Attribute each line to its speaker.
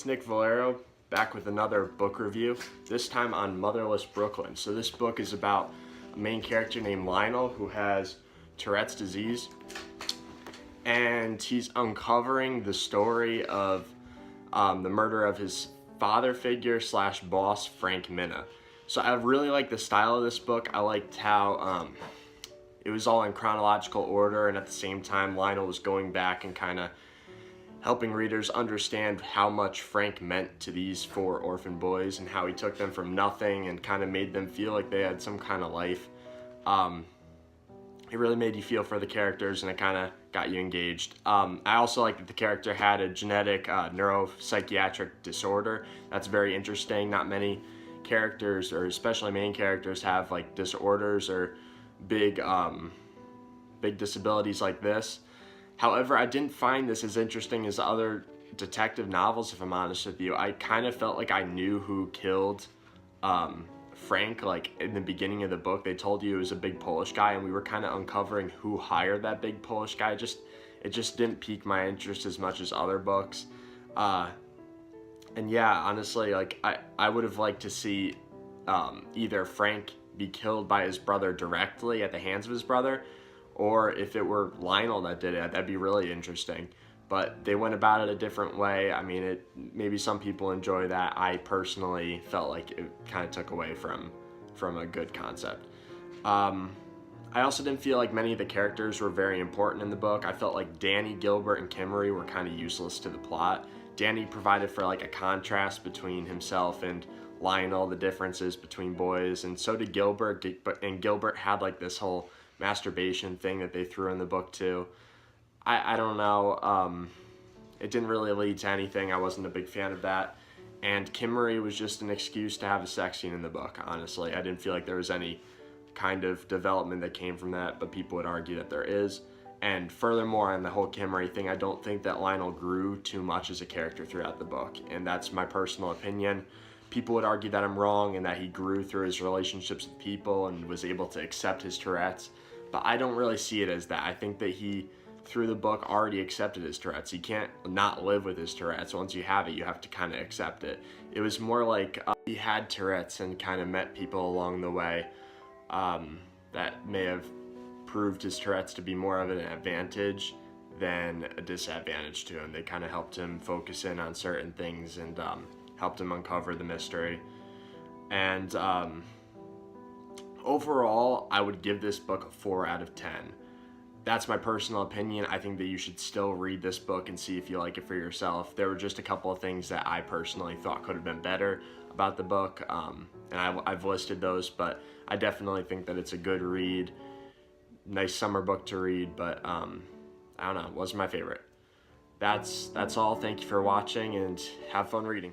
Speaker 1: it's Nick Valero back with another book review, this time on Motherless Brooklyn. So this book is about a main character named Lionel who has Tourette's disease, and he's uncovering the story of the murder of his father figure slash boss, Frank Minna. So I really like the style of this book. I liked how it was all in chronological order, and at the same time Lionel was going back and kind of helping readers understand how much Frank meant to these four orphan boys and how he took them from nothing and kind of made them feel like they had some kind of life. It really made you feel for the characters, and it kind of got you engaged. I also like that the character had a genetic neuropsychiatric disorder. That's very interesting. Not many characters, or especially main characters, have like disorders or big disabilities like this. However, I didn't find this as interesting as other detective novels, if I'm honest with you. I kind of felt like I knew who killed Frank. Like in the beginning of the book, they told you it was a big Polish guy, and we were kind of uncovering who hired that big Polish guy. It just didn't pique my interest as much as other books. And yeah, honestly, like I would have liked to see either Frank be killed by his brother directly at the hands of his brother, or if it were Lionel that did it, that'd be really interesting. But they went about it a different way. I mean, maybe some people enjoy that. I personally felt like it kind of took away from a good concept. I also didn't feel like many of the characters were very important in the book. I felt like Danny, Gilbert, and Kimmery were kind of useless to the plot. Danny provided for like a contrast between himself and Lionel, the differences between boys, and so did Gilbert. And Gilbert had like this whole masturbation thing that they threw in the book too. I don't know, it didn't really lead to anything. I wasn't a big fan of that. And Kimmery was just an excuse to have a sex scene in the book, honestly. I didn't feel like there was any kind of development that came from that, but people would argue that there is. And furthermore, on the whole Kimmery thing, I don't think that Lionel grew too much as a character throughout the book, and that's my personal opinion. People would argue that I'm wrong and that he grew through his relationships with people and was able to accept his Tourette's, but I don't really see it as that. I think that he, through the book, already accepted his Tourette's. He can't not live with his Tourette's. Once you have it, you have to kind of accept it. It was more like he had Tourette's and kind of met people along the way that may have proved his Tourette's to be more of an advantage than a disadvantage to him. They kind of helped him focus in on certain things and helped him uncover the mystery. And overall, I would give this book a 4 out of 10. That's my personal opinion. I think that you should still read this book and see if you like it for yourself. There were just a couple of things that I personally thought could have been better about the book, and I've listed those, but I definitely think that it's a good read. Nice summer book to read, but I don't know, it wasn't my favorite. That's all. Thank you for watching, and have fun reading.